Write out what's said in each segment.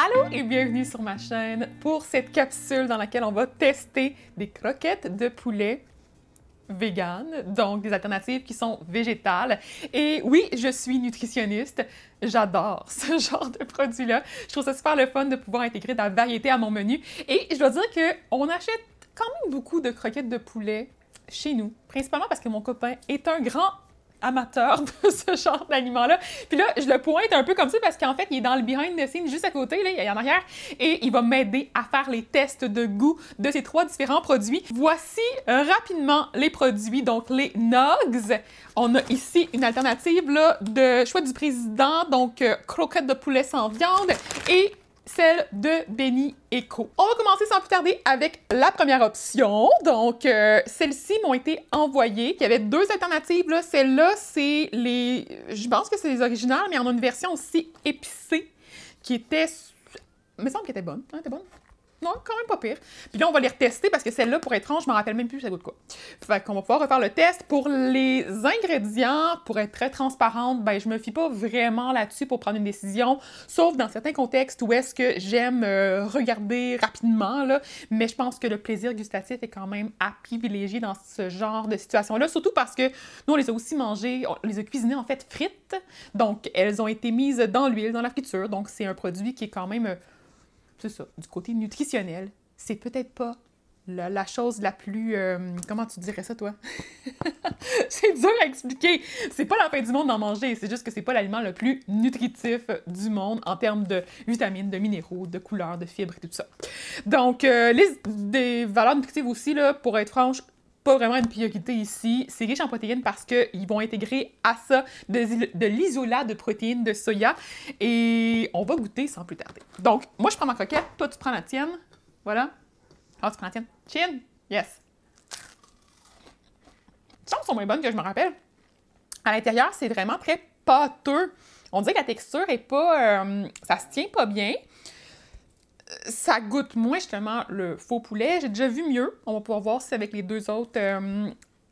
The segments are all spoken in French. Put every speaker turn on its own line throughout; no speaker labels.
Allô et bienvenue sur ma chaîne pour cette capsule dans laquelle on va tester des croquettes de poulet vegan, donc des alternatives qui sont végétales. Et oui, je suis nutritionniste, j'adore ce genre de produit-là. Je trouve ça super le fun de pouvoir intégrer de la variété à mon menu. Et je dois dire qu'on achète quand même beaucoup de croquettes de poulet chez nous, principalement parce que mon copain est un grand amateur de ce genre d'aliments-là. Puis là, je le pointe un peu comme ça parce qu'en fait, il est dans le behind the scenes juste à côté, là, il est en arrière, et il va m'aider à faire les tests de goût de ces trois différents produits. Voici rapidement les produits, donc les nugs. On a ici une alternative là, de choix du président, donc croquettes de poulet sans viande, et celle de Benny Eco. On va commencer sans plus tarder avec la première option. Donc, celles-ci m'ont été envoyées. Il y avait deux alternatives. Celle-là, c'est les... Je pense que c'est les originales, mais on a une version aussi épicée qui était... Il me semble qu'elle était bonne. Hein, elle était bonne? Non, quand même pas pire. Puis là, on va les retester parce que celle-là, pour être franche, je me rappelle même plus ça goûte quoi. Fait qu'on va pouvoir refaire le test. Pour les ingrédients, pour être très transparente, ben je me fie pas vraiment là-dessus pour prendre une décision, sauf dans certains contextes où est-ce que j'aime regarder rapidement, là. Mais je pense que le plaisir gustatif est quand même à privilégier dans ce genre de situation-là, surtout parce que nous, on les a aussi mangées, on les a cuisinées en fait frites, donc elles ont été mises dans l'huile, dans la friture, donc c'est un produit qui est quand même... c'est ça, du côté nutritionnel, c'est peut-être pas la chose la plus... comment tu dirais ça, toi? C'est dur à expliquer. C'est pas la fin du monde d'en manger, c'est juste que c'est pas l'aliment le plus nutritif du monde en termes de vitamines, de minéraux, de couleurs, de fibres et tout ça. Donc, des valeurs nutritives aussi, là, pour être franche, pas vraiment une priorité ici. C'est riche en protéines parce qu'ils vont intégrer à ça de l'isolat de protéines de soya et on va goûter sans plus tarder. Donc, moi, je prends ma croquette, toi, tu prends la tienne. Voilà. Ah, tu prends la tienne. Chin! Yes! Les choses sont moins bonnes que je me rappelle. À l'intérieur, c'est vraiment très pâteux. On dirait que la texture est pas... ça se tient pas bien. Ça goûte moins justement le faux poulet. J'ai déjà vu mieux. On va pouvoir voir si avec les deux autres,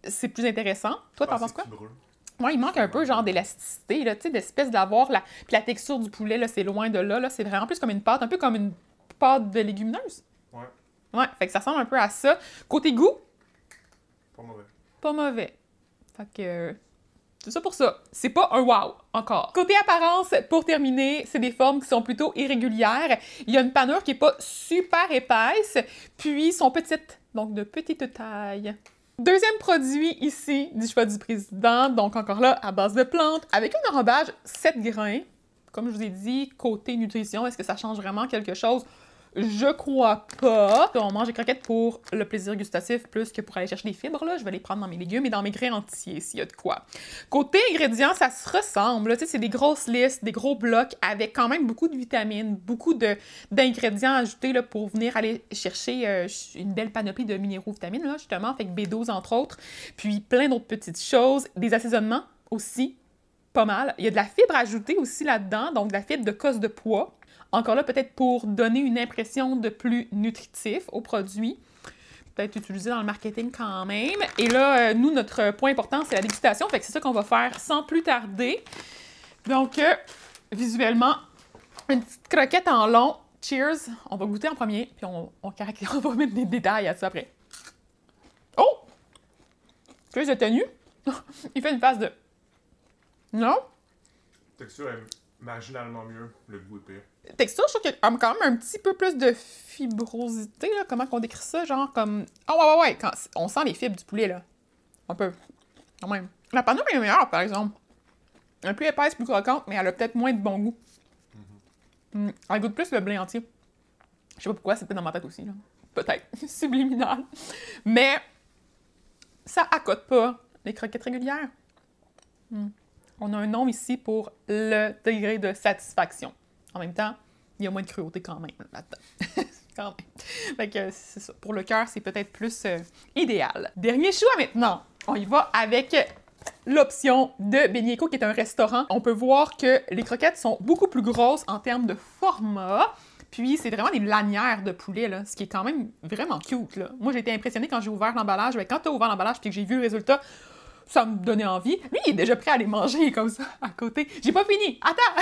c'est plus intéressant. Toi, t'en penses quoi? Moi, il manque un peu genre d'élasticité, là, tu sais, d'espèce d'avoir la... Puis la texture du poulet, là, c'est loin de là, c'est vraiment plus comme une pâte, un peu comme une pâte de légumineuse.
Ouais.
Ouais, fait que ça ressemble un peu à ça. Côté goût?
Pas mauvais.
Pas mauvais. Fait que... c'est ça pour ça. C'est pas un wow, encore. Côté apparence, pour terminer, c'est des formes qui sont plutôt irrégulières. Il y a une panure qui est pas super épaisse, puis sont petites, donc de petite taille. Deuxième produit ici du choix du président, donc encore là, à base de plantes, avec un enrobage 7 grains. Comme je vous ai dit, côté nutrition, est-ce que ça change vraiment quelque chose? Je crois pas. On mange des croquettes pour le plaisir gustatif plus que pour aller chercher des fibres. Là. Je vais les prendre dans mes légumes et dans mes grains entiers s'il y a de quoi. Côté ingrédients, ça se ressemble. C'est des grosses listes, des gros blocs avec quand même beaucoup de vitamines, beaucoup d'ingrédients ajoutés là, pour venir aller chercher une belle panoplie de minéraux vitamines, là, justement, avec B12 entre autres. Puis plein d'autres petites choses. Des assaisonnements aussi, pas mal. Il y a de la fibre ajoutée aussi là-dedans, donc de la fibre de cosse de pois. Encore là, peut-être pour donner une impression de plus nutritif au produit. Peut-être utilisé dans le marketing quand même. Et là, nous, notre point important, c'est la dégustation. Fait que c'est ça qu'on va faire sans plus tarder. Donc, visuellement, une petite croquette en long. Cheers! On va goûter en premier, puis on va mettre des détails à ça après. Oh! Plus de tenue. Il fait une face de... Non?
La texture est marginalement mieux, le goût est pire.
Texture, je trouve qu'il y a quand même un petit peu plus de fibrosité, là. Comment qu'on décrit ça? Genre comme... Ah ouais. Quand on sent les fibres du poulet, là. Un peu. Quand même. La panure est meilleure, par exemple. Elle est plus épaisse, plus croquante, mais elle a peut-être moins de bon goût. Elle goûte plus le blé entier. Je sais pas pourquoi, c'est peut-être dans ma tête aussi, là. Peut-être. Subliminal. Mais ça accote pas les croquettes régulières. On a un nom ici pour le degré de satisfaction. En même temps, il y a moins de cruauté quand même là-dedans. Quand même. Fait que c'est ça. Pour le cœur, c'est peut-être plus idéal. Dernier choix maintenant. On y va avec l'option de Benny Eco, qui est un restaurant. On peut voir que les croquettes sont beaucoup plus grosses en termes de format. Puis, c'est vraiment des lanières de poulet, là, ce qui est quand même vraiment cute, là. Moi, j'ai été impressionnée quand j'ai ouvert l'emballage. Ben, quand tu as ouvert l'emballage puis que j'ai vu le résultat, ça me donnait envie. Lui, il est déjà prêt à les manger comme ça, à côté. J'ai pas fini! Attends!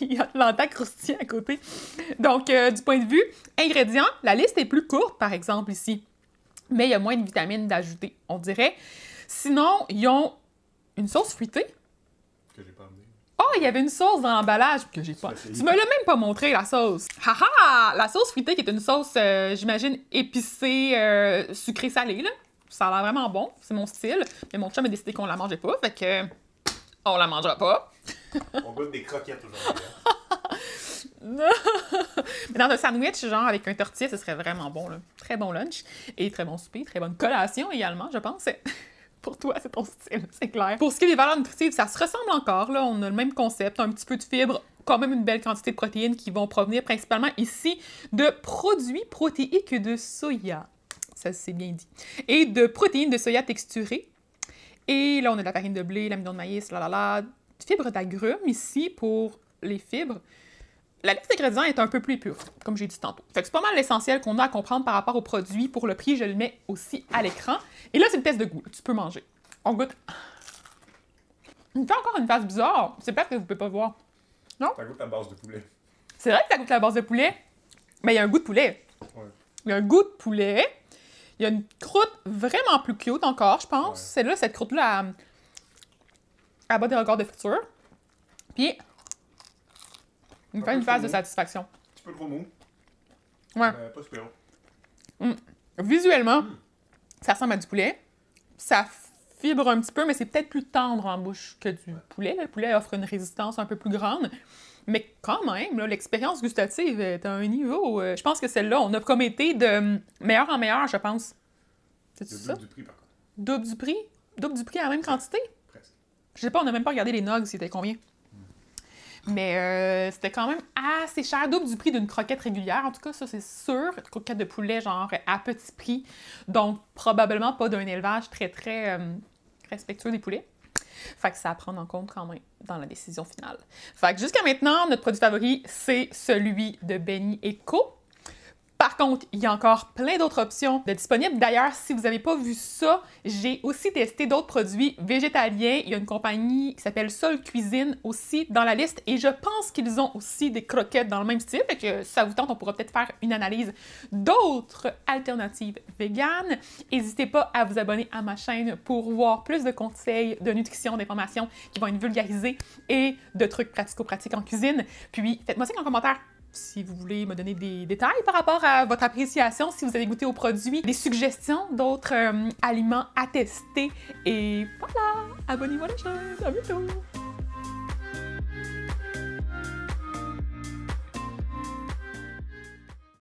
Il y a l'entend croustillant à côté. Donc, du point de vue ingrédients, la liste est plus courte, par exemple, ici. Mais il y a moins de vitamines d'ajouter, on dirait. Sinon, ils ont une sauce fruitée.
Que j'ai pas amené.
Oh, il y avait une sauce dans l'emballage que j'ai pas. Tu me l'as même pas montré, la sauce. Haha! La sauce fruitée qui est une sauce, j'imagine, épicée, sucrée-salée, là. Ça a l'air vraiment bon. C'est mon style. Mais mon chum a décidé qu'on la mangeait pas, fait que... On la mangera pas.
On goûte des croquettes aujourd'hui.
Mais dans un sandwich, genre avec un tortilla, ce serait vraiment bon, là. Très bon lunch. Et très bon souper, très bonne collation également, je pense. Pour toi, c'est ton style, c'est clair. Pour ce qui est des valeurs nutritives, ça se ressemble encore, là. On a le même concept, un petit peu de fibres, quand même une belle quantité de protéines qui vont provenir principalement ici de produits protéiques de soya. Ça, c'est bien dit. Et de protéines de soya texturées. Et là, on a de la farine de blé, l'amidon de maïs, fibres d'agrumes ici pour les fibres. La liste d'ingrédients est un peu plus épure, comme j'ai dit tantôt. Fait que c'est pas mal l'essentiel qu'on a à comprendre par rapport aux produits. Pour le prix, je le mets aussi à l'écran. Et là, c'est le test de goût. Tu peux manger. On goûte. Il me fait encore une face bizarre. C'est peut-être que vous pouvez pas voir. Non?
Ça goûte la base de poulet.
C'est vrai que ça goûte la base de poulet, mais il y a un goût de poulet.
Ouais.
Il y a un goût de poulet. Il y a une croûte vraiment plus cute encore, je pense.
Ouais.
Celle-là, cette croûte-là, à bas des records de friture. Puis, il me fait une phase de satisfaction.
Un petit peu trop mou.
Ouais.
Mais pas super.
Visuellement, ça ressemble à du poulet. Ça fibre un petit peu, mais c'est peut-être plus tendre en bouche que du poulet. Le poulet offre une résistance un peu plus grande. Mais quand même, là, l'expérience gustative est à un niveau... je pense que celle-là, on a comme été de meilleur en meilleur, je pense. C'est
Le
ça?
double du prix, par contre.
Double du prix? Double du prix à la même quantité?
Presque.
Je sais pas, on n'a même pas regardé les nugs, c'était combien. Mais c'était quand même assez cher. Double du prix d'une croquette régulière, en tout cas, ça c'est sûr. Une croquette de poulet, genre à petit prix. Donc, probablement pas d'un élevage très, très respectueux des poulets. Fait que ça à prendre en compte quand même dans la décision finale. Fait que jusqu'à maintenant, notre produit favori, c'est celui de Benny & Co. Par contre, il y a encore plein d'autres options de disponibles. D'ailleurs, si vous n'avez pas vu ça, j'ai aussi testé d'autres produits végétaliens. Il y a une compagnie qui s'appelle Sol Cuisine aussi dans la liste et je pense qu'ils ont aussi des croquettes dans le même style. Fait que si ça vous tente, on pourra peut-être faire une analyse d'autres alternatives véganes. N'hésitez pas à vous abonner à ma chaîne pour voir plus de conseils, de nutrition, d'informations qui vont être vulgarisées et de trucs pratico-pratiques en cuisine. Puis, faites-moi signe en commentaire si vous voulez me donner des détails par rapport à votre appréciation, si vous avez goûté aux produits, des suggestions d'autres aliments à tester. Et voilà! Abonnez-vous à la chaîne! À bientôt!